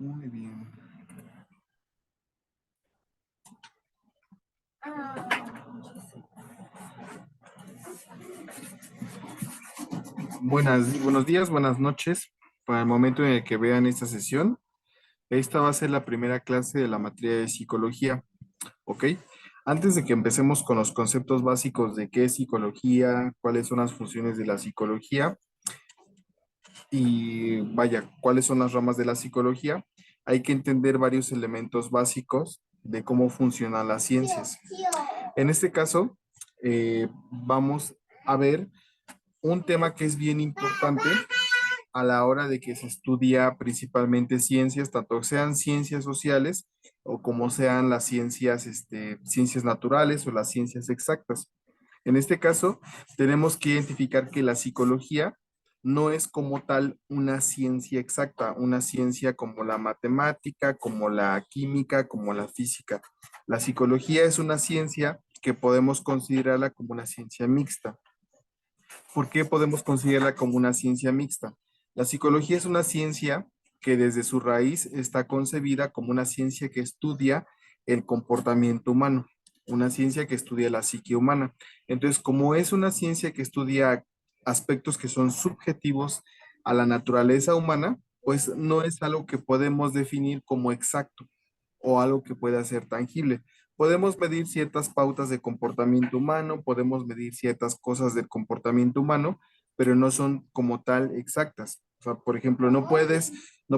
Muy bien. Buenos días, buenas noches. Para el momento en el que vean esta sesión, esta va a ser la primera clase de la materia de psicología, ¿ok? Antes de que empecemos con los conceptos básicos de qué es psicología, cuáles son las funciones de la psicología y vaya, cuáles son las ramas de la psicología, hay que entender varios elementos básicos de cómo funcionan las ciencias. En este caso, vamos a ver un tema que es bien importante a la hora de que se estudia principalmente ciencias, tanto sean ciencias sociales o como sean las ciencias, ciencias naturales o las ciencias exactas. En este caso, tenemos que identificar que la psicología no es como tal una ciencia exacta, una ciencia como la matemática, como la química, como la física. La psicología es una ciencia que podemos considerarla como una ciencia mixta. ¿Por qué podemos considerarla como una ciencia mixta? La psicología es una ciencia que desde su raíz está concebida como una ciencia que estudia el comportamiento humano, una ciencia que estudia la psique humana. Entonces, como es una ciencia que estudia aspectos que son subjetivos a la naturaleza humana, pues no es algo que podemos definir como exacto o algo que pueda ser tangible. Podemos medir ciertas pautas de comportamiento humano, podemos medir ciertas cosas del comportamiento humano, pero no son como tal exactas. O sea, por ejemplo, no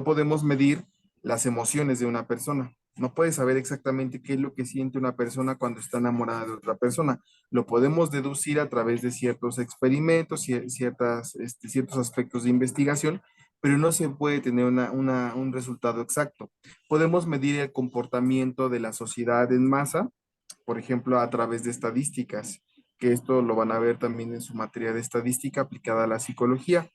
podemos medir las emociones de una persona. No puedes saber exactamente qué es lo que siente una persona cuando está enamorada de otra persona. Lo podemos deducir a través de ciertos experimentos, ciertos aspectos de investigación, pero no se puede tener un resultado exacto. Podemos medir el comportamiento de la sociedad en masa, por ejemplo, a través de estadísticas, que esto lo van a ver también en su materia de estadística aplicada a la psicología,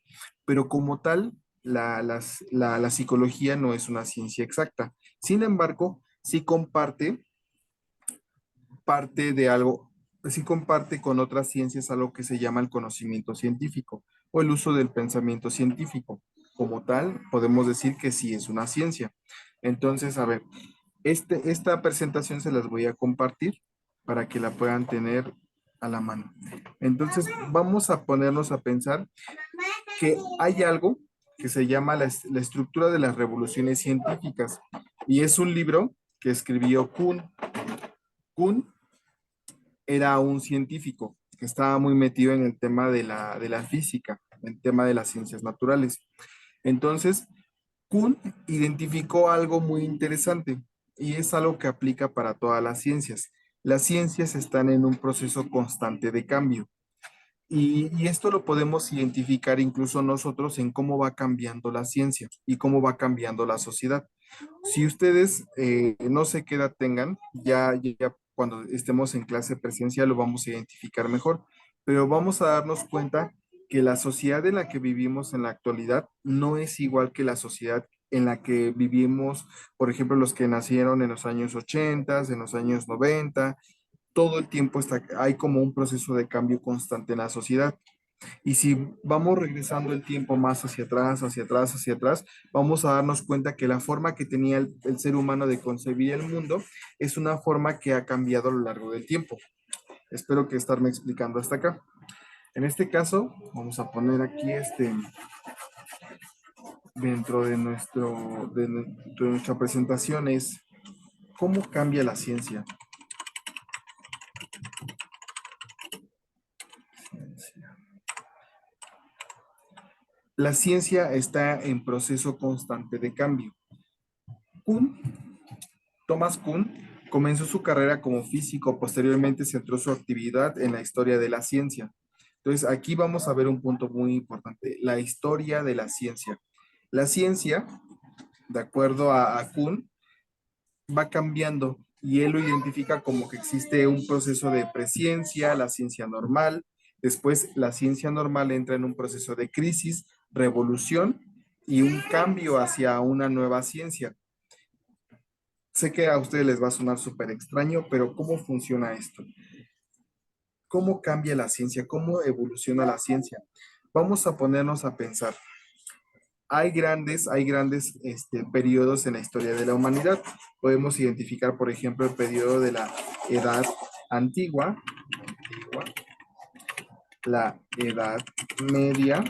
pero como tal, la psicología no es una ciencia exacta. Sin embargo, sí comparte con otras ciencias algo que se llama el conocimiento científico o el uso del pensamiento científico. Como tal, podemos decir que sí es una ciencia. Entonces, a ver, esta presentación se las voy a compartir para que la puedan tener a la mano. Entonces, vamos a ponernos a pensar que hay algo que se llama la estructura de las revoluciones científicas y es un libro que escribió Kuhn. Kuhn era un científico que estaba muy metido en el tema de la física, en el tema de las ciencias naturales. Entonces, Kuhn identificó algo muy interesante y es algo que aplica para todas las ciencias. Las ciencias están en un proceso constante de cambio y esto lo podemos identificar incluso nosotros en cómo va cambiando la ciencia y cómo va cambiando la sociedad. Si ustedes no sé qué edad tengan, ya cuando estemos en clase presencial lo vamos a identificar mejor, pero vamos a darnos cuenta que la sociedad en la que vivimos en la actualidad no es igual que la sociedad en la que vivimos, por ejemplo, los que nacieron en los años 80, en los años 90, todo el tiempo hay como un proceso de cambio constante en la sociedad. Y si vamos regresando el tiempo más hacia atrás, hacia atrás, hacia atrás, vamos a darnos cuenta que la forma que tenía el ser humano de concebir el mundo es una forma que ha cambiado a lo largo del tiempo. Espero que estarme explicando hasta acá. En este caso, vamos a poner aquí dentro de, de nuestra presentación es cómo cambia la ciencia. La ciencia está en proceso constante de cambio. Kuhn Thomas Kuhn comenzó su carrera como físico, posteriormente centró su actividad en la historia de la ciencia. Entonces, aquí vamos a ver un punto muy importante, la historia de la ciencia. La ciencia, de acuerdo a Kuhn, va cambiando y él lo identifica como que existe un proceso de presciencia, la ciencia normal, después la ciencia normal entra en un proceso de crisis, revolución y un cambio hacia una nueva ciencia. Sé que a ustedes les va a sonar súper extraño, pero ¿cómo funciona esto? ¿Cómo cambia la ciencia? ¿Cómo evoluciona la ciencia? Vamos a ponernos a pensar. hay grandes periodos en la historia de la humanidad. Podemos identificar, por ejemplo, el periodo de la Edad Antigua, la Edad Media,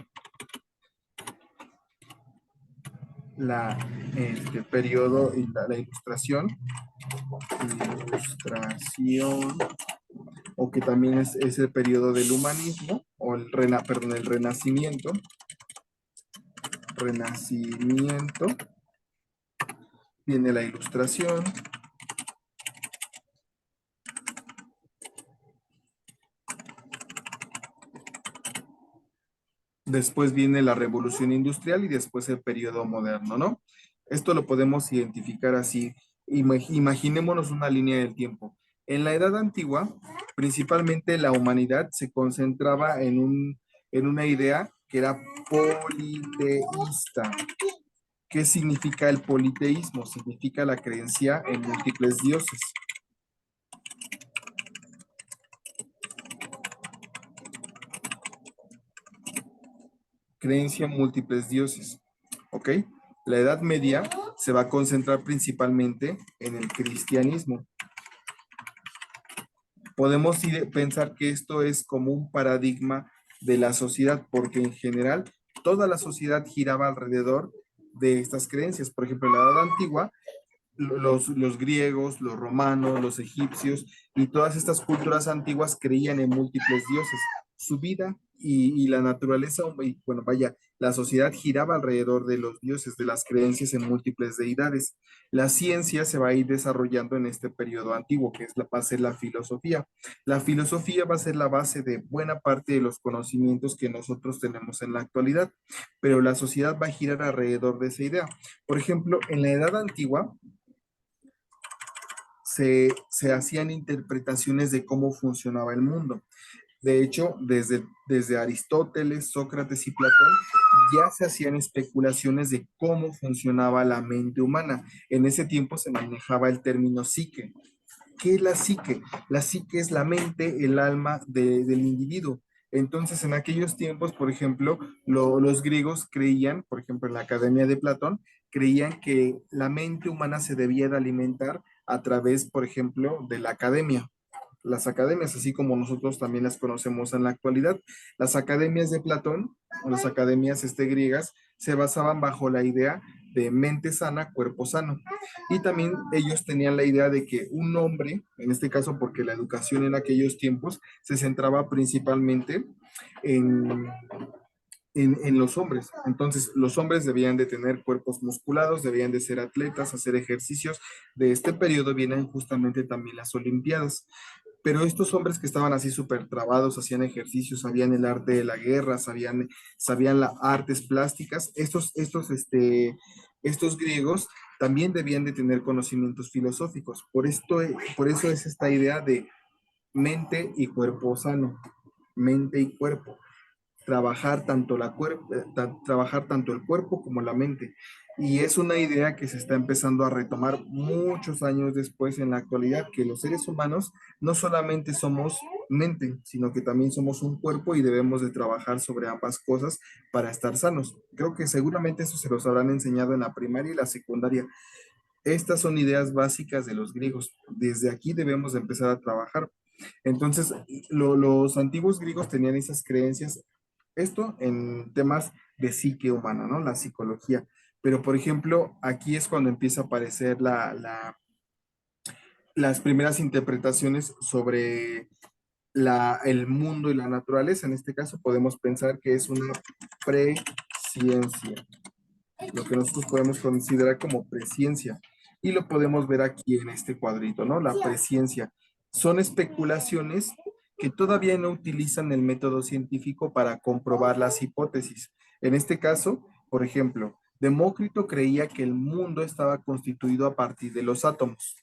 el periodo y la ilustración, o que también es el periodo del humanismo, o el renacimiento, viene la ilustración, después viene la revolución industrial y después el periodo moderno, ¿no? Esto lo podemos identificar así. Imaginémonos una línea del tiempo. En la Edad Antigua, principalmente la humanidad se concentraba en una idea que era politeísta. ¿Qué significa el politeísmo? Significa la creencia en múltiples dioses. Creencia en múltiples dioses. ¿Ok? La Edad Media se va a concentrar principalmente en el cristianismo. Podemos pensar que esto es como un paradigma de la sociedad, porque en general toda la sociedad giraba alrededor de estas creencias. Por ejemplo, en la Edad Antigua, los griegos, los romanos, los egipcios y todas estas culturas antiguas creían en múltiples dioses. Su vida y la naturaleza, y, bueno, vaya, la sociedad giraba alrededor de los dioses, de las creencias en múltiples deidades. La ciencia se va a ir desarrollando en este periodo antiguo, que es va a ser la filosofía. La filosofía va a ser la base de buena parte de los conocimientos que nosotros tenemos en la actualidad, pero la sociedad va a girar alrededor de esa idea. Por ejemplo, en la Edad Antigua, se hacían interpretaciones de cómo funcionaba el mundo. De hecho, desde Aristóteles, Sócrates y Platón, ya se hacían especulaciones de cómo funcionaba la mente humana. En ese tiempo se manejaba el término psique. ¿Qué es la psique? La psique es la mente, el alma del individuo. Entonces, en aquellos tiempos, por ejemplo, los griegos creían, por ejemplo, en la Academia de Platón, creían que la mente humana se debía de alimentar a través, por ejemplo, de la academia. Las academias, así como nosotros también las conocemos en la actualidad. Las academias de Platón, o las academias griegas, se basaban bajo la idea de mente sana, cuerpo sano. Y también ellos tenían la idea de que un hombre, en este caso porque la educación en aquellos tiempos se centraba principalmente en en los hombres. Entonces, los hombres debían de tener cuerpos musculados, debían de ser atletas, hacer ejercicios. De este periodo vienen justamente también las Olimpiadas. Pero estos hombres que estaban así súper trabados, hacían ejercicios, sabían el arte de la guerra, sabían las artes plásticas, estos griegos también debían de tener conocimientos filosóficos. Por eso es esta idea de mente y cuerpo sano, mente y cuerpo trabajar tanto el cuerpo como la mente. Y es una idea que se está empezando a retomar muchos años después en la actualidad, que los seres humanos no solamente somos mente, sino que también somos un cuerpo y debemos de trabajar sobre ambas cosas para estar sanos. Creo que seguramente eso se los habrán enseñado en la primaria y la secundaria. Estas son ideas básicas de los griegos. Desde aquí debemos de empezar a trabajar. Entonces, los antiguos griegos tenían esas creencias, esto en temas de psique humana, ¿no? La psicología. Pero, por ejemplo, aquí es cuando empieza a aparecer las primeras interpretaciones sobre el mundo y la naturaleza. En este caso, podemos pensar que es una presciencia, lo que nosotros podemos considerar como presciencia. Y lo podemos ver aquí en este cuadrito, ¿no? La presciencia. Son especulaciones que todavía no utilizan el método científico para comprobar las hipótesis. En este caso, por ejemplo, Demócrito creía que el mundo estaba constituido a partir de los átomos.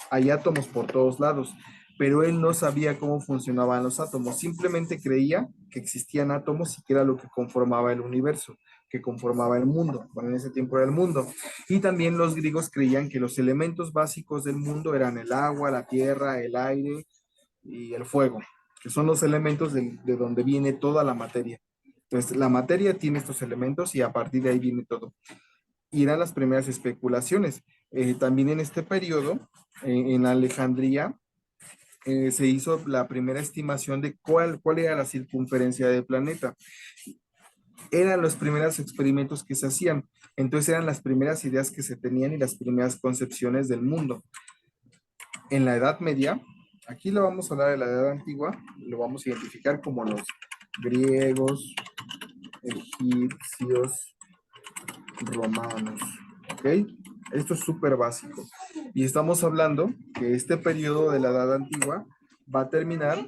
Hay átomos por todos lados, pero él no sabía cómo funcionaban los átomos, simplemente creía que existían átomos y que era lo que conformaba el universo, que conformaba el mundo. Bueno, en ese tiempo era el mundo. Y también los griegos creían que los elementos básicos del mundo eran el agua, la tierra, el aire y el fuego, que son los elementos de donde viene toda la materia. Entonces, la materia tiene estos elementos y a partir de ahí viene todo. Irán las primeras especulaciones. También en este periodo, en Alejandría, se hizo la primera estimación de cuál era la circunferencia del planeta. Eran los primeros experimentos que se hacían. Entonces eran las primeras ideas que se tenían y las primeras concepciones del mundo. En la Edad Media, aquí lo vamos a hablar de la Edad Antigua, lo vamos a identificar como los griegos, egipcios, romanos. ¿Ok? Esto es súper básico. Y estamos hablando que este periodo de la Edad Antigua va a terminar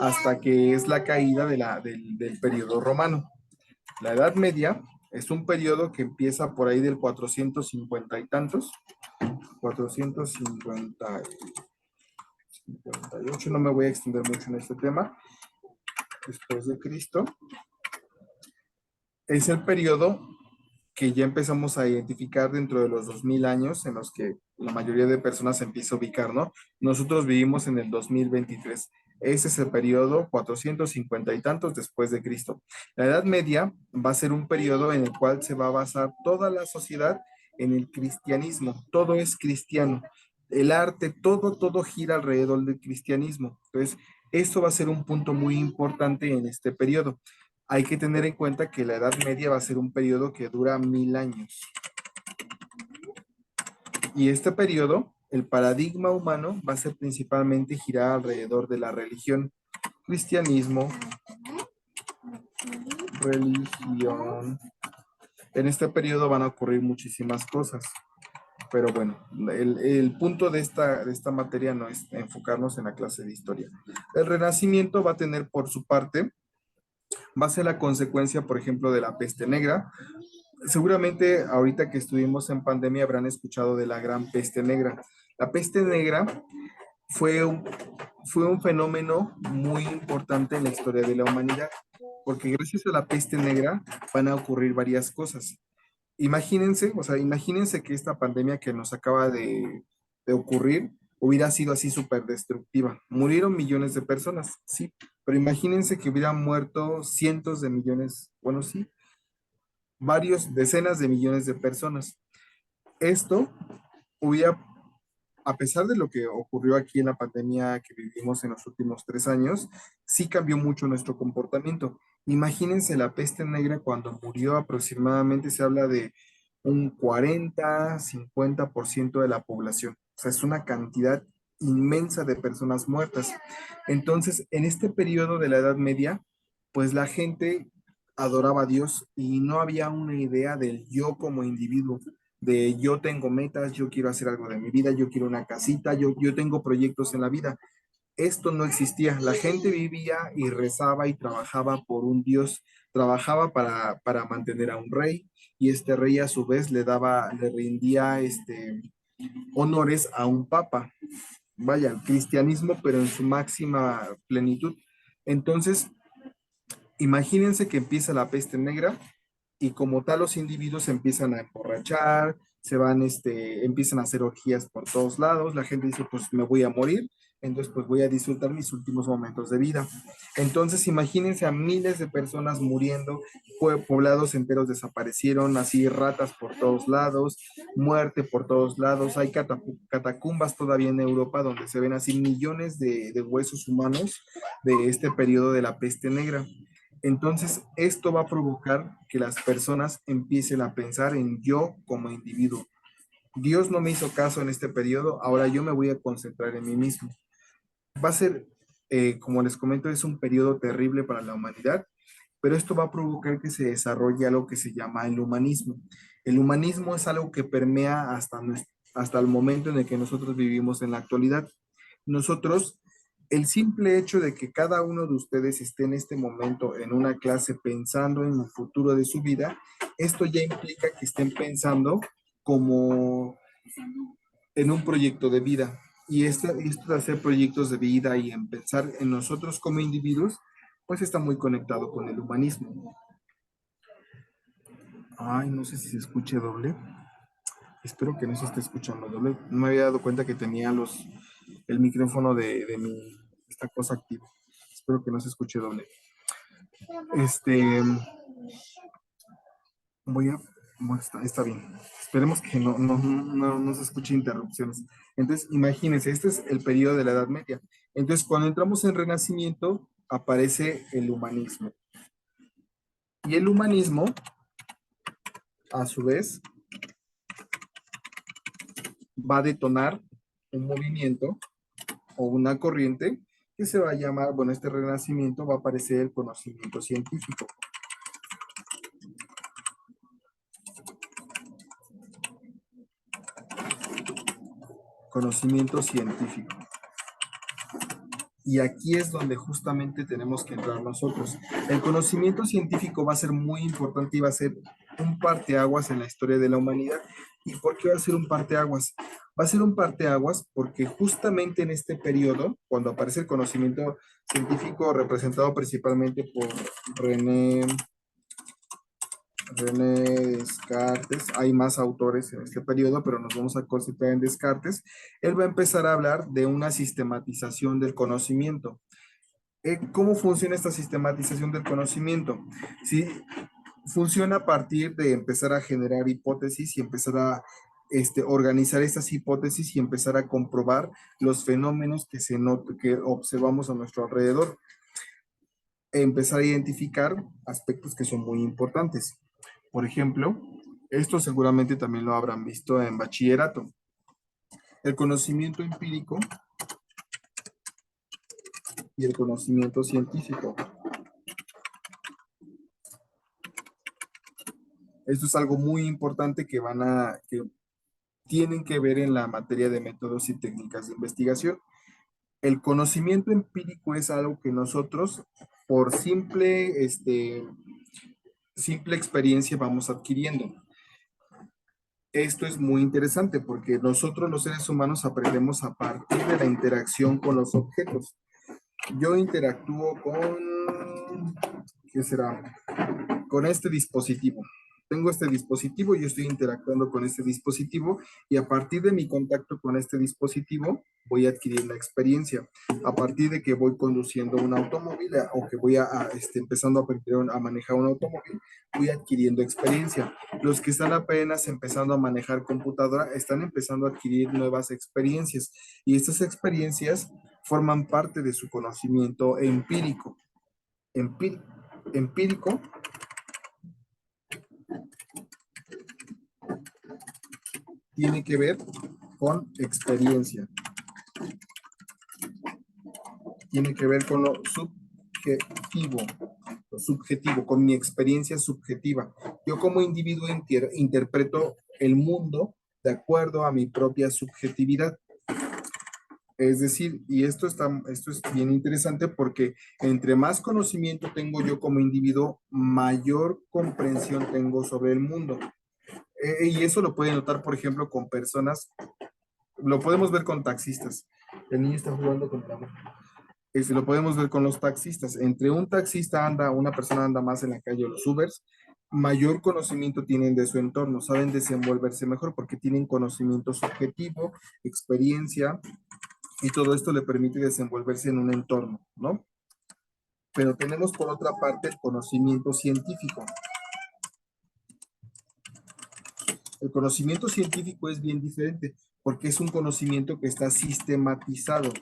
hasta que es la caída del periodo romano. La Edad Media es un periodo que empieza por ahí del 450 y tantos, 458, no me voy a extender mucho en este tema, después de Cristo. Es el periodo que ya empezamos a identificar dentro de los 2000 años en los que la mayoría de personas se empieza a ubicar, ¿no? Nosotros vivimos en el 2023. Ese es el periodo 450 y tantos después de Cristo. La Edad Media va a ser un periodo en el cual se va a basar toda la sociedad en el cristianismo. Todo es cristiano. El arte, todo gira alrededor del cristianismo. Entonces, esto va a ser un punto muy importante en este periodo. Hay que tener en cuenta que la Edad Media va a ser un periodo que dura 1000 años. Y este periodo, el paradigma humano va a ser principalmente girar alrededor de la religión, cristianismo, religión. En este periodo van a ocurrir muchísimas cosas. Pero bueno, el punto de esta materia no es enfocarnos en la clase de historia. El Renacimiento va a tener por su parte, va a ser la consecuencia, por ejemplo, de la peste negra. Seguramente ahorita que estuvimos en pandemia habrán escuchado de la gran peste negra. La peste negra fue un, fue un fenómeno muy importante en la historia de la humanidad, porque gracias a la peste negra van a ocurrir varias cosas. Imagínense, o sea, imagínense que esta pandemia que nos acaba de ocurrir hubiera sido así súper destructiva. Murieron millones de personas, sí, pero imagínense que hubieran muerto cientos de millones, bueno, sí, varios, decenas de millones de personas. Esto hubiera, a pesar de lo que ocurrió aquí en la pandemia que vivimos en los últimos 3 años, sí cambió mucho nuestro comportamiento. Imagínense la peste negra cuando murió aproximadamente, se habla de un 40-50% de la población. O sea, es una cantidad inmensa de personas muertas. Entonces, en este periodo de la Edad Media, pues la gente adoraba a Dios y no había una idea del yo como individuo, de yo tengo metas, yo quiero hacer algo de mi vida, yo quiero una casita, yo tengo proyectos en la vida. Esto no existía. La gente vivía y rezaba y trabajaba por un Dios, trabajaba para mantener a un rey y este rey a su vez le rendía honores a un papa. Vaya, el cristianismo, pero en su máxima plenitud. Entonces, imagínense que empieza la peste negra y como tal los individuos se empiezan a emborrachar, empiezan a hacer orgías por todos lados, la gente dice, pues me voy a morir, entonces pues voy a disfrutar mis últimos momentos de vida. Entonces imagínense a miles de personas muriendo, poblados enteros desaparecieron, así ratas por todos lados, muerte por todos lados, hay catacumbas todavía en Europa donde se ven así millones de huesos humanos de este periodo de la peste negra. Entonces, esto va a provocar que las personas empiecen a pensar en yo como individuo. Dios no me hizo caso en este periodo, ahora yo me voy a concentrar en mí mismo. Va a ser, como les comento, es un periodo terrible para la humanidad, pero esto va a provocar que se desarrolle algo que se llama el humanismo. El humanismo es algo que permea hasta el momento en el que nosotros vivimos en la actualidad. Nosotros, el simple hecho de que cada uno de ustedes esté en este momento en una clase pensando en el futuro de su vida, esto ya implica que estén pensando como en un proyecto de vida. Y esto de hacer proyectos de vida y en pensar en nosotros como individuos, pues está muy conectado con el humanismo. Ay, no sé si se escuche doble. Espero que no se esté escuchando doble. No me había dado cuenta que tenía el micrófono de esta cosa activo. Espero que no se escuche doble. Este, voy a, bueno, está bien. Esperemos que no se escuche interrupciones. Entonces, imagínense, este es el periodo de la Edad Media. Entonces, cuando entramos en Renacimiento, aparece el humanismo. Y el humanismo, a su vez, va a detonar un movimiento o una corriente que se va a llamar, bueno, este renacimiento va a aparecer el conocimiento científico. Conocimiento científico. Y aquí es donde justamente tenemos que entrar nosotros. El conocimiento científico va a ser muy importante y va a ser un parteaguas en la historia de la humanidad. ¿Y por qué va a ser un parteaguas? Va a ser un parteaguas porque justamente en este periodo, cuando aparece el conocimiento científico representado principalmente por René Descartes, hay más autores en este periodo, pero nos vamos a concentrar en Descartes. Él va a empezar a hablar de una sistematización del conocimiento. ¿Cómo funciona esta sistematización del conocimiento? Sí, funciona a partir de empezar a generar hipótesis y empezar a organizar estas hipótesis y empezar a comprobar los fenómenos que observamos a nuestro alrededor. Empezar a identificar aspectos que son muy importantes. Por ejemplo, esto seguramente también lo habrán visto en bachillerato. El conocimiento empírico y el conocimiento científico. Esto es algo muy importante que tienen que ver en la materia de métodos y técnicas de investigación. El conocimiento empírico es algo que nosotros, por simple experiencia, vamos adquiriendo. Esto es muy interesante porque nosotros los seres humanos aprendemos a partir de la interacción con los objetos. Yo interactúo ¿qué será? Con este dispositivo. Tengo este dispositivo, yo estoy interactuando con este dispositivo y a partir de mi contacto con este dispositivo voy a adquirir la experiencia. A partir de que voy conduciendo un automóvil o que voy empezando a aprender a manejar un automóvil, voy adquiriendo experiencia. Los que están apenas empezando a manejar computadora están empezando a adquirir nuevas experiencias y estas experiencias forman parte de su conocimiento empírico. Empírico tiene que ver con experiencia, tiene que ver con lo subjetivo, con mi experiencia subjetiva. Yo como individuo interpreto el mundo de acuerdo a mi propia subjetividad. Es decir, y esto es bien interesante porque entre más conocimiento tengo yo como individuo, mayor comprensión tengo sobre el mundo. Y eso lo pueden notar, por ejemplo, con personas, lo podemos ver con taxistas. El niño está jugando con el amor. Lo podemos ver con los taxistas. Entre un taxista una persona anda más en la calle o los Ubers, mayor conocimiento tienen de su entorno, saben desenvolverse mejor porque tienen conocimiento subjetivo, experiencia, y todo esto le permite desenvolverse en un entorno, ¿no? Pero tenemos por otra parte el conocimiento científico. El conocimiento científico es bien diferente porque es un conocimiento que está sistematizado.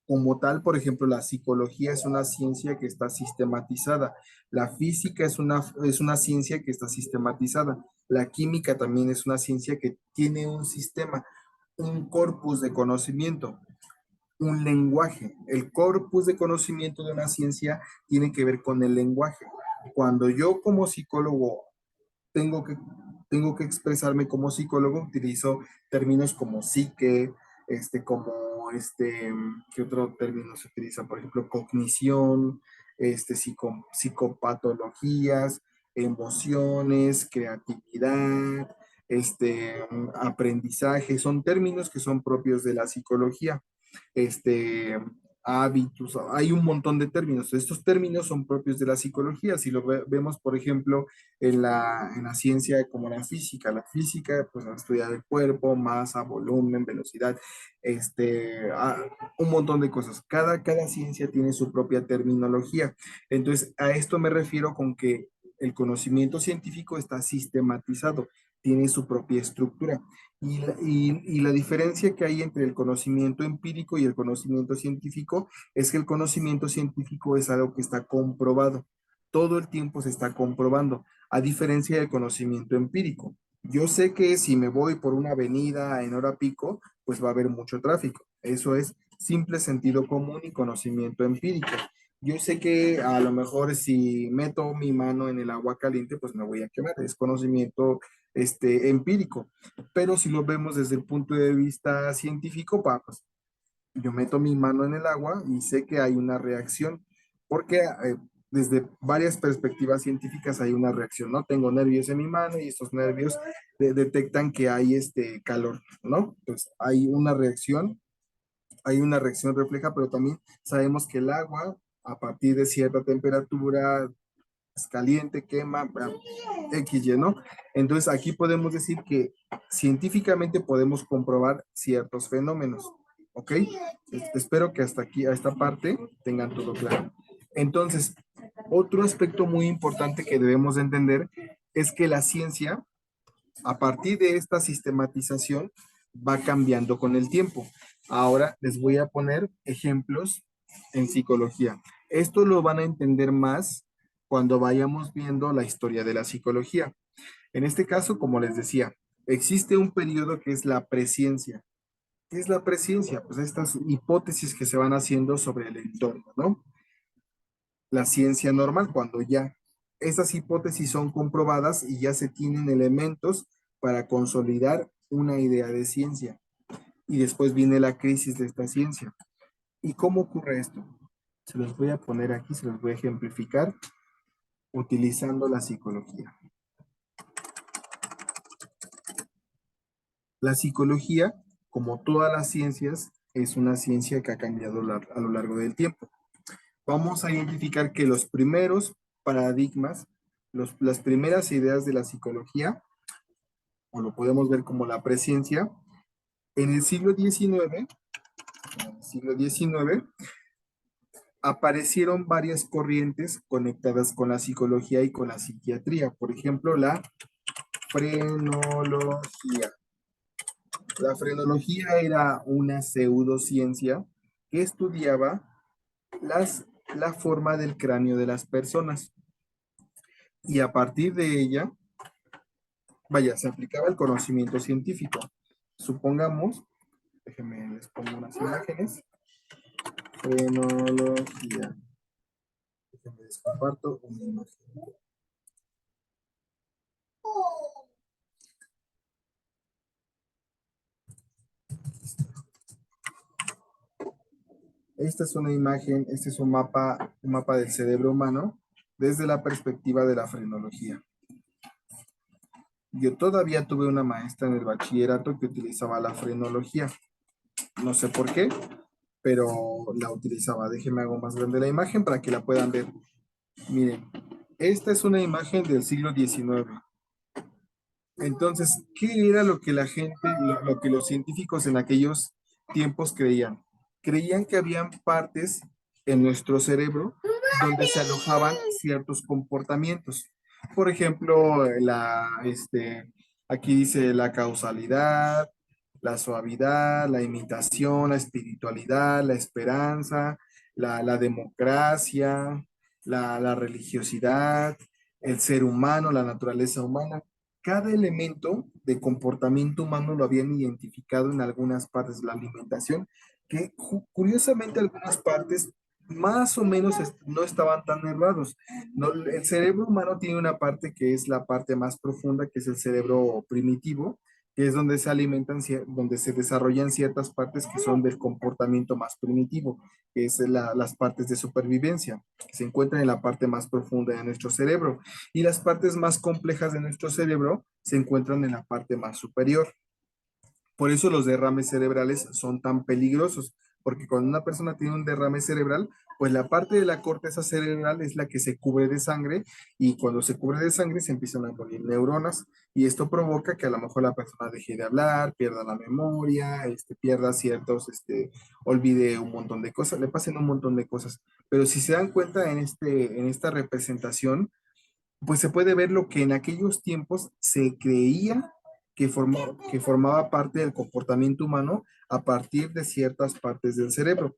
Como tal, por ejemplo, la psicología es una ciencia que está sistematizada. La física es una ciencia que está sistematizada. La química también es una ciencia que tiene un sistema, un corpus de conocimiento, un lenguaje. El corpus de conocimiento de una ciencia tiene que ver con el lenguaje. Cuando yo como psicólogo tengo que, tengo que expresarme como psicólogo, utilizo términos como psique, ¿qué otro término se utiliza? Por ejemplo, cognición, psicopatologías, emociones, creatividad, aprendizaje, son términos que son propios de la psicología. Este, hábitos, hay un montón de términos. Estos términos son propios de la psicología. Si lo vemos, por ejemplo, en la ciencia como la física, pues va a estudiar el cuerpo, masa, volumen, velocidad, un montón de cosas. Cada ciencia tiene su propia terminología. Entonces, a esto me refiero con que el conocimiento científico está sistematizado, tiene su propia estructura. Y la diferencia que hay entre el conocimiento empírico y el conocimiento científico es que el conocimiento científico es algo que está comprobado. Todo el tiempo se está comprobando, a diferencia del conocimiento empírico. Yo sé que si me voy por una avenida en hora pico, pues va a haber mucho tráfico. Eso es simple sentido común y conocimiento empírico. Yo sé que a lo mejor si meto mi mano en el agua caliente, pues me voy a quemar. Es conocimiento empírico. Pero si lo vemos desde el punto de vista científico, pues yo meto mi mano en el agua y sé que hay una reacción, porque desde varias perspectivas científicas hay una reacción, ¿no? Tengo nervios en mi mano y estos nervios detectan que hay calor, ¿no? Pues hay una reacción refleja, pero también sabemos que el agua, a partir de cierta temperatura, es caliente, quema, XY, ¿no? Entonces aquí podemos decir que científicamente podemos comprobar ciertos fenómenos, ¿ok? Espero que hasta aquí, a esta parte, tengan todo claro. Entonces, otro aspecto muy importante que debemos de entender es que la ciencia, a partir de esta sistematización, va cambiando con el tiempo. Ahora les voy a poner ejemplos en psicología. Esto lo van a entender más cuando vayamos viendo la historia de la psicología. En este caso, como les decía, existe un periodo que es la presciencia. ¿Qué es la presciencia? Pues estas hipótesis que se van haciendo sobre el entorno, ¿no? La ciencia normal, cuando ya esas hipótesis son comprobadas y ya se tienen elementos para consolidar una idea de ciencia. Y después viene la crisis de esta ciencia. ¿Y cómo ocurre esto? Se los voy a poner aquí, se los voy a ejemplificar utilizando la psicología. La psicología, como todas las ciencias, es una ciencia que ha cambiado a lo largo del tiempo. Vamos a identificar que los primeros paradigmas, las primeras ideas de la psicología, o lo podemos ver como la presciencia, en el siglo XIX aparecieron varias corrientes conectadas con la psicología y con la psiquiatría. Por ejemplo, la frenología. La frenología era una pseudociencia que estudiaba la forma del cráneo de las personas. Y a partir de ella, vaya, se aplicaba el conocimiento científico. Supongamos, déjenme, les pongo unas imágenes. Frenología. Déjenme, les comparto una imagen. Esta es una imagen, este es un mapa del cerebro humano desde la perspectiva de la frenología. Yo todavía tuve una maestra en el bachillerato que utilizaba la frenología. No sé por qué, pero la utilizaba. Déjenme hago más grande la imagen para que la puedan ver. Miren, esta es una imagen del siglo XIX. Entonces, ¿qué era lo que la gente, lo que los científicos en aquellos tiempos creían? Creían que habían partes en nuestro cerebro donde se alojaban ciertos comportamientos. Por ejemplo, aquí dice la causalidad, la suavidad, la imitación, la espiritualidad, la esperanza, la democracia, la religiosidad, el ser humano, la naturaleza humana. Cada elemento de comportamiento humano lo habían identificado en algunas partes de la alimentación, que curiosamente algunas partes más o menos no estaban tan errados. No, el cerebro humano tiene una parte que es la parte más profunda, que es el cerebro primitivo, que es donde se alimentan, donde se desarrollan ciertas partes que son del comportamiento más primitivo, que es las partes de supervivencia, que se encuentran en la parte más profunda de nuestro cerebro. Y las partes más complejas de nuestro cerebro se encuentran en la parte más superior. Por eso los derrames cerebrales son tan peligrosos, porque cuando una persona tiene un derrame cerebral, pues la parte de la corteza cerebral es la que se cubre de sangre y cuando se cubre de sangre se empiezan a morir neuronas y esto provoca que a lo mejor la persona deje de hablar, pierda la memoria, pierda ciertos, olvide un montón de cosas, le pasen un montón de cosas. Pero si se dan cuenta en esta representación, pues se puede ver lo que en aquellos tiempos se creía que formaba parte del comportamiento humano a partir de ciertas partes del cerebro.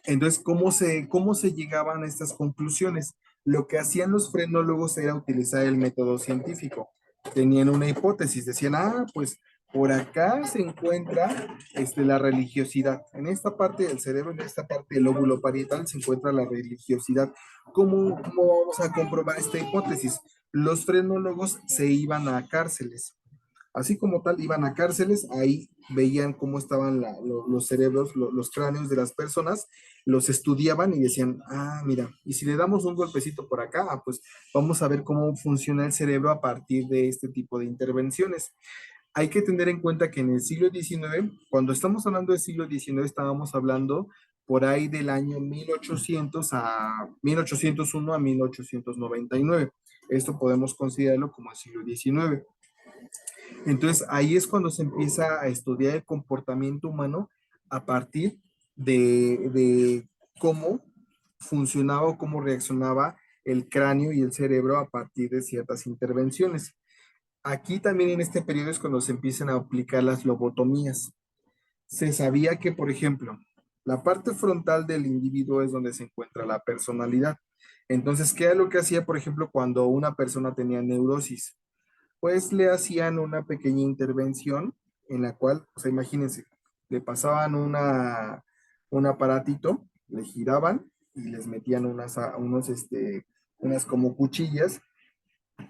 Entonces, cómo se llegaban a estas conclusiones? Lo que hacían los frenólogos era utilizar el método científico. Tenían una hipótesis, decían, pues por acá se encuentra la religiosidad. En esta parte del cerebro, en esta parte del lóbulo parietal, se encuentra la religiosidad. ¿Cómo vamos a comprobar esta hipótesis? Los frenólogos se iban a cárceles. Así como tal, iban a cárceles, ahí veían cómo estaban los cerebros, los cráneos de las personas, los estudiaban y decían, mira, y si le damos un golpecito por acá, pues vamos a ver cómo funciona el cerebro a partir de este tipo de intervenciones. Hay que tener en cuenta que en el siglo XIX, cuando estamos hablando del siglo XIX, estábamos hablando por ahí del año 1801 a 1899. Esto podemos considerarlo como el siglo XIX. Entonces ahí es cuando se empieza a estudiar el comportamiento humano a partir de cómo funcionaba o cómo reaccionaba el cráneo y el cerebro a partir de ciertas intervenciones. Aquí también en este periodo es cuando se empiezan a aplicar las lobotomías. Se sabía que, por ejemplo, la parte frontal del individuo es donde se encuentra la personalidad. Entonces, ¿qué era lo que hacía, por ejemplo, cuando una persona tenía neurosis? Pues le hacían una pequeña intervención en la cual, o sea, imagínense, le pasaban un aparatito, le giraban y les metían unas como cuchillas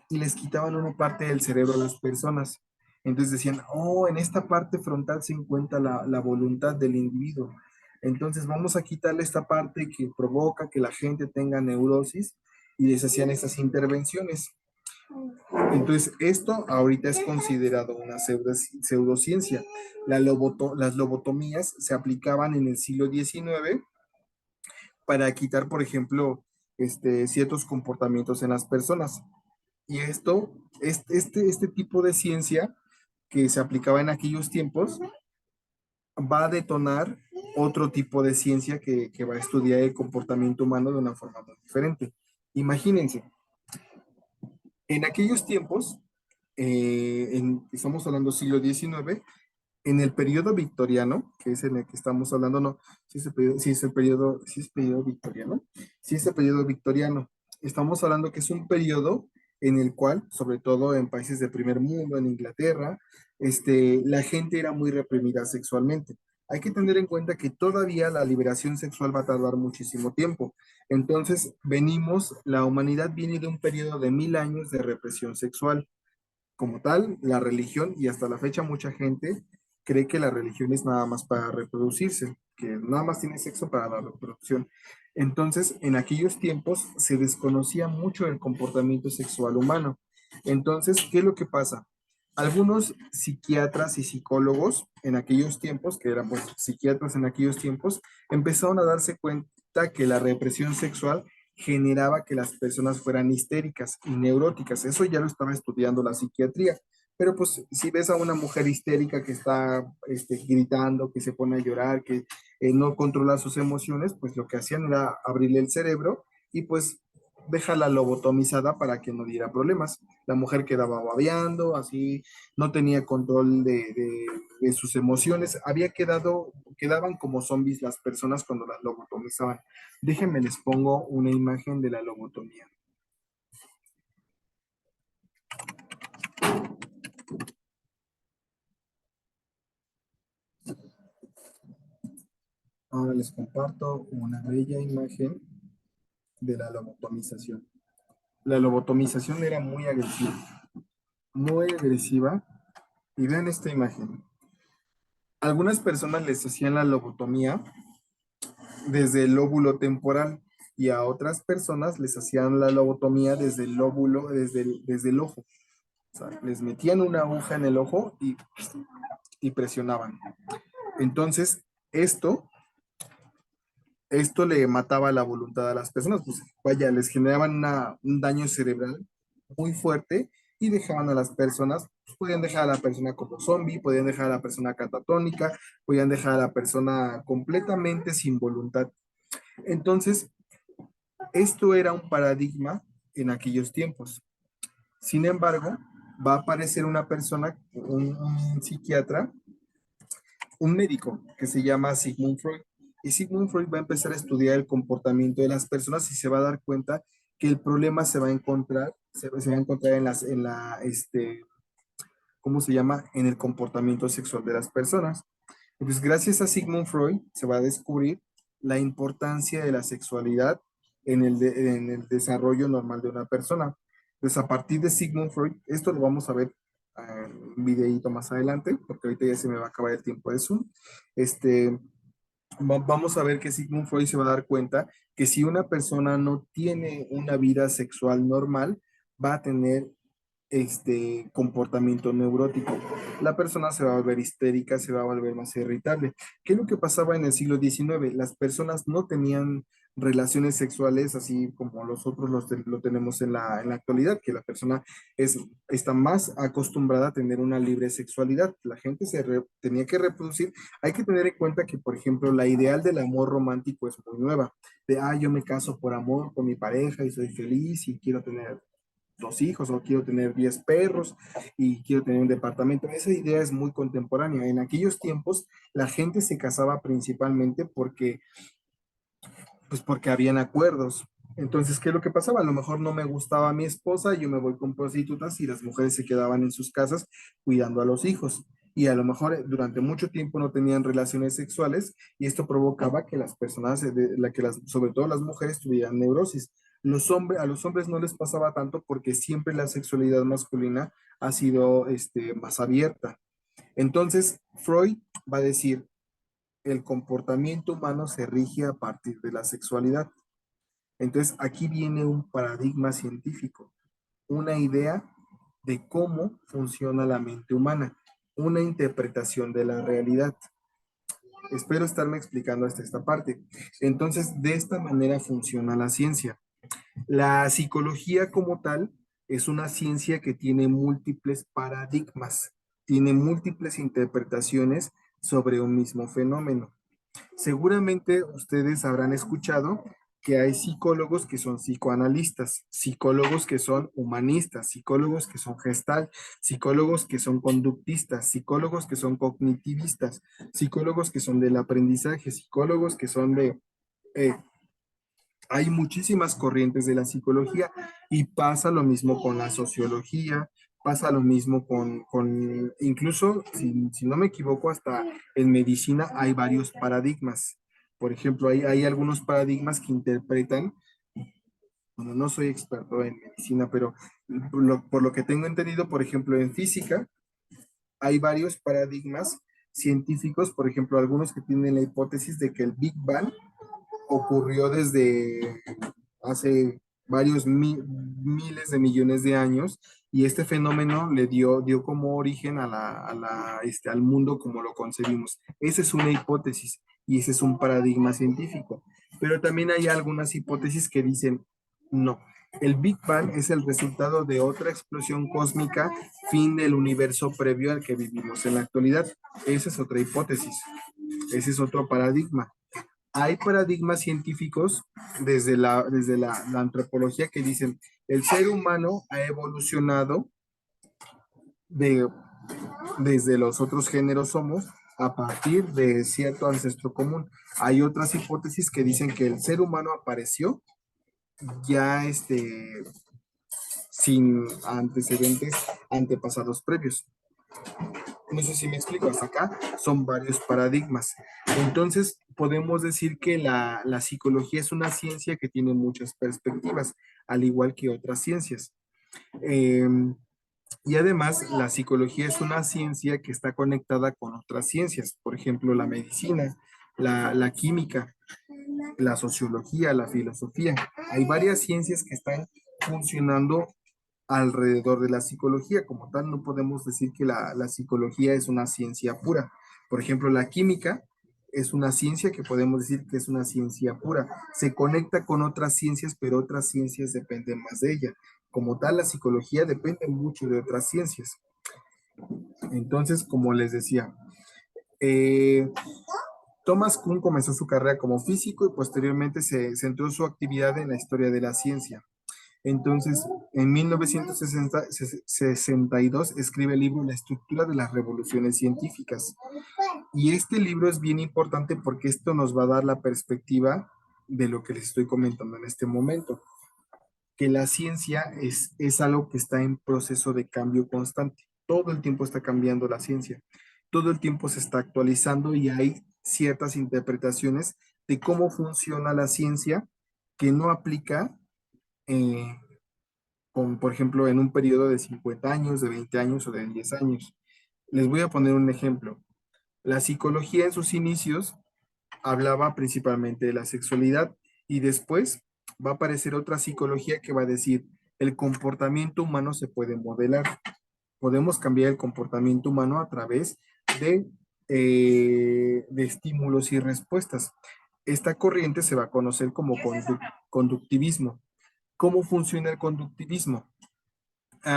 y les quitaban una parte del cerebro a las personas. Entonces decían, en esta parte frontal se encuentra la voluntad del individuo. Entonces vamos a quitarle esta parte que provoca que la gente tenga neurosis y les hacían esas intervenciones. Entonces, esto ahorita es considerado una pseudociencia. Las lobotomías se aplicaban en el siglo XIX para quitar, por ejemplo, ciertos comportamientos en las personas. Y este tipo de ciencia que se aplicaba en aquellos tiempos va a detonar otro tipo de ciencia que va a estudiar el comportamiento humano de una forma muy diferente. Imagínense, en aquellos tiempos, estamos hablando siglo XIX, en el periodo victoriano, que es en el que estamos hablando, no, si es periodo victoriano, si es el periodo victoriano, estamos hablando que es un periodo en el cual, sobre todo en países de primer mundo, en Inglaterra, la gente era muy reprimida sexualmente. Hay que tener en cuenta que todavía la liberación sexual va a tardar muchísimo tiempo. Entonces, la humanidad viene de un periodo de 1000 años de represión sexual. Como tal, la religión, y hasta la fecha mucha gente cree que la religión es nada más para reproducirse, que nada más tiene sexo para la reproducción. Entonces, en aquellos tiempos se desconocía mucho el comportamiento sexual humano. Entonces, ¿qué es lo que pasa? Algunos psiquiatras y psicólogos en aquellos tiempos, que eran pues psiquiatras en aquellos tiempos, empezaron a darse cuenta que la represión sexual generaba que las personas fueran histéricas y neuróticas. Eso ya lo estaba estudiando la psiquiatría. Pero pues si ves a una mujer histérica que está gritando, que se pone a llorar, que no controla sus emociones, pues lo que hacían era abrirle el cerebro y pues déjala lobotomizada para que no diera problemas. La mujer quedaba babeando, así, no tenía control de sus emociones. Quedaban como zombies las personas cuando las lobotomizaban. Déjenme les pongo una imagen de la lobotomía. Ahora les comparto una bella imagen de la lobotomización. La lobotomización era muy agresiva. Y vean esta imagen. Algunas personas les hacían la lobotomía desde el lóbulo temporal y a otras personas les hacían la lobotomía desde el lóbulo, desde el ojo. O sea, les metían una aguja en el ojo y presionaban. Entonces, esto Esto le mataba la voluntad a las personas, pues vaya, les generaban un daño cerebral muy fuerte y dejaban a las personas, pues, podían dejar a la persona como zombie, podían dejar a la persona catatónica, podían dejar a la persona completamente sin voluntad. Entonces, esto era un paradigma en aquellos tiempos. Sin embargo, va a aparecer una persona, un psiquiatra, un médico que se llama Sigmund Freud. Y Sigmund Freud va a empezar a estudiar el comportamiento de las personas y se va a dar cuenta que el problema se va a encontrar, se va a encontrar ¿cómo se llama? En el comportamiento sexual de las personas. Entonces, gracias a Sigmund Freud se va a descubrir la importancia de la sexualidad en el desarrollo normal de una persona. Entonces, a partir de Sigmund Freud, esto lo vamos a ver en un videíto más adelante, porque ahorita ya se me va a acabar el tiempo de Zoom. Este, vamos a ver que Sigmund Freud se va a dar cuenta que si una persona no tiene una vida sexual normal, va a tener comportamiento neurótico. La persona se va a volver histérica, se va a volver más irritable. ¿Qué es lo que pasaba en el siglo XIX? Las personas no tenían relaciones sexuales así como nosotros lo tenemos en la actualidad, que la persona está más acostumbrada a tener una libre sexualidad. La gente tenía que reproducir. Hay que tener en cuenta que, por ejemplo, la ideal del amor romántico es muy nueva. De, yo me caso por amor con mi pareja y soy feliz y quiero tener 2 hijos o quiero tener 10 perros y quiero tener un departamento. Esa idea es muy contemporánea. En aquellos tiempos la gente se casaba principalmente porque habían acuerdos. Entonces, ¿qué es lo que pasaba? A lo mejor no me gustaba mi esposa, yo me voy con prostitutas y las mujeres se quedaban en sus casas cuidando a los hijos. Y a lo mejor durante mucho tiempo no tenían relaciones sexuales y esto provocaba que las personas, sobre todo las mujeres, tuvieran neurosis. A los hombres no les pasaba tanto porque siempre la sexualidad masculina ha sido más abierta. Entonces, Freud va a decir, el comportamiento humano se rige a partir de la sexualidad. Entonces, aquí viene un paradigma científico, una idea de cómo funciona la mente humana, una interpretación de la realidad. Espero estarme explicando hasta esta parte. Entonces, de esta manera funciona la ciencia. La psicología como tal es una ciencia que tiene múltiples paradigmas, tiene múltiples interpretaciones sobre un mismo fenómeno. Seguramente ustedes habrán escuchado que hay psicólogos que son psicoanalistas, psicólogos que son humanistas, psicólogos que son gestal, psicólogos que son conductistas, psicólogos que son cognitivistas, psicólogos que son del aprendizaje, psicólogos que son de... eh, hay muchísimas corrientes de la psicología y pasa lo mismo con la sociología, pasa lo mismo incluso, si no me equivoco, hasta en medicina hay varios paradigmas. Por ejemplo, hay algunos paradigmas que interpretan, bueno, no soy experto en medicina, pero por lo que tengo entendido, por ejemplo, en física, hay varios paradigmas científicos, por ejemplo, algunos que tienen la hipótesis de que el Big Bang ocurrió desde hace miles de millones de años y este fenómeno dio como origen al mundo como lo concebimos. Esa es una hipótesis y ese es un paradigma científico. Pero también hay algunas hipótesis que dicen, no, el Big Bang es el resultado de otra explosión cósmica, fin del universo previo al que vivimos en la actualidad. Esa es otra hipótesis, ese es otro paradigma. Hay paradigmas científicos desde la antropología que dicen el ser humano ha evolucionado de, desde los otros géneros homos a partir de cierto ancestro común. Hay otras hipótesis que dicen que el ser humano apareció ya sin antecedentes antepasados previos. No sé si me explico, hasta acá son varios paradigmas. Entonces, podemos decir que la psicología es una ciencia que tiene muchas perspectivas, al igual que otras ciencias. Eh, y además, la psicología es una ciencia que está conectada con otras ciencias, por ejemplo, la medicina, la química, la sociología, la filosofía. Hay varias ciencias que están funcionando alrededor de la psicología. Como tal, no podemos decir que la psicología es una ciencia pura. Por ejemplo, la química es una ciencia que podemos decir que es una ciencia pura. Se conecta con otras ciencias, pero otras ciencias dependen más de ella. Como tal, la psicología depende mucho de otras ciencias. Entonces, como les decía, eh, Thomas Kuhn comenzó su carrera como físico y posteriormente se centró su actividad en la historia de la ciencia. Entonces, en 1962 escribe el libro La estructura de las revoluciones científicas. Y este libro es bien importante porque esto nos va a dar la perspectiva de lo que les estoy comentando en este momento, que la ciencia es algo que está en proceso de cambio constante. Todo el tiempo está cambiando la ciencia, todo el tiempo se está actualizando y hay ciertas interpretaciones de cómo funciona la ciencia que no aplica, eh, por ejemplo, en un periodo de 50 años, de 20 años o de 10 años. Les voy a poner un ejemplo. La psicología en sus inicios hablaba principalmente de la sexualidad y después va a aparecer otra psicología que va a decir, el comportamiento humano se puede modelar. Podemos cambiar el comportamiento humano a través de estímulos y respuestas. Esta corriente se va a conocer como conductivismo. ¿Cómo funciona el conductivismo?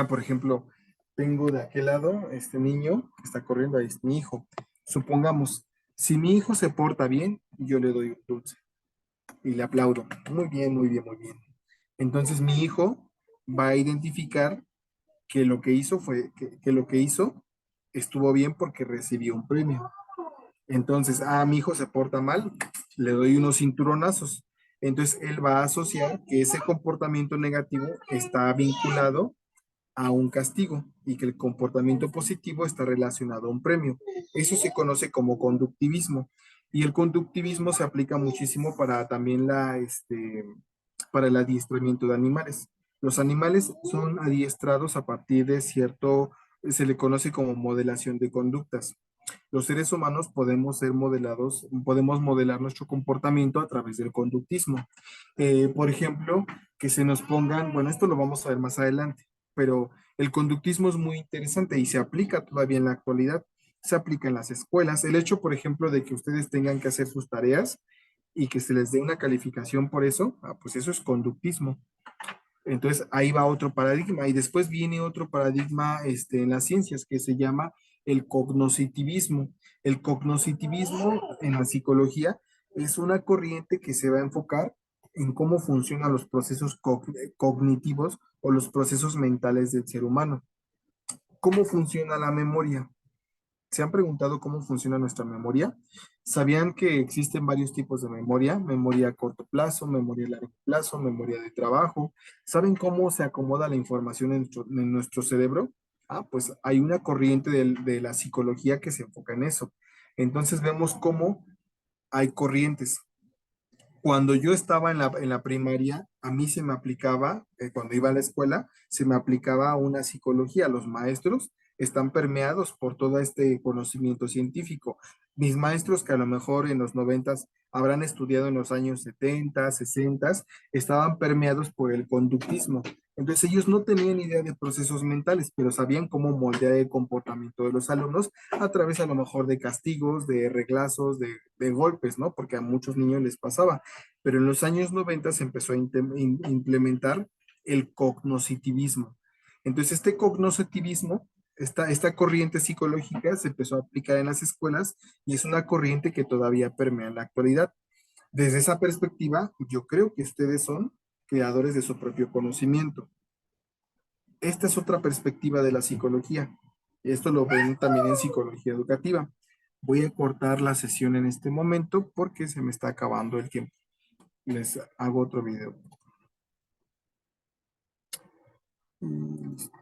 Por ejemplo, tengo de aquel lado este niño que está corriendo, ahí es mi hijo. Supongamos, si mi hijo se porta bien, yo le doy un dulce y le aplaudo. Muy bien, muy bien, muy bien. Entonces mi hijo va a identificar que lo que hizo que lo que hizo estuvo bien porque recibió un premio. Entonces, mi hijo se porta mal, le doy unos cinturonazos. Entonces él va a asociar que ese comportamiento negativo está vinculado a un castigo y que el comportamiento positivo está relacionado a un premio. Eso se conoce como conductivismo y el conductivismo se aplica muchísimo para también para el adiestramiento de animales. Los animales son adiestrados a partir de cierto, se le conoce como modelación de conductas. Los seres humanos podemos ser modelados, podemos modelar nuestro comportamiento a través del conductismo. Por ejemplo, que se nos pongan, bueno, esto lo vamos a ver más adelante, pero el conductismo es muy interesante y se aplica todavía en la actualidad. Se aplica en las escuelas. El hecho, por ejemplo, de que ustedes tengan que hacer sus tareas y que se les dé una calificación por eso, pues eso es conductismo. Entonces ahí va otro paradigma y después viene otro paradigma en las ciencias que se llama el cognoscitivismo. El cognoscitivismo en la psicología es una corriente que se va a enfocar en cómo funcionan los procesos cognitivos o los procesos mentales del ser humano. ¿Cómo funciona la memoria? ¿Se han preguntado cómo funciona nuestra memoria? ¿Sabían que existen varios tipos de memoria? Memoria a corto plazo, memoria a largo plazo, memoria de trabajo. ¿Saben cómo se acomoda la información en nuestro cerebro? Pues hay una corriente de la psicología que se enfoca en eso. Entonces vemos cómo hay corrientes. Cuando yo estaba en la primaria, a mí se me aplicaba, cuando iba a la escuela, se me aplicaba una psicología. Los maestros están permeados por todo este conocimiento científico. Mis maestros que a lo mejor en los 90 habrán estudiado en los años 70, 60, estaban permeados por el conductismo. Entonces ellos no tenían idea de procesos mentales, pero sabían cómo moldear el comportamiento de los alumnos a través a lo mejor de castigos, de reglazos, de golpes, ¿no? Porque a muchos niños les pasaba. Pero en los años 90 se empezó a implementar el cognoscitivismo. Entonces, este cognoscitivismo, esta corriente psicológica se empezó a aplicar en las escuelas y es una corriente que todavía permea en la actualidad. Desde esa perspectiva, yo creo que ustedes son creadores de su propio conocimiento. Esta es otra perspectiva de la psicología. Esto lo ven también en psicología educativa. Voy a cortar la sesión en este momento porque se me está acabando el tiempo. Les hago otro video. Listo.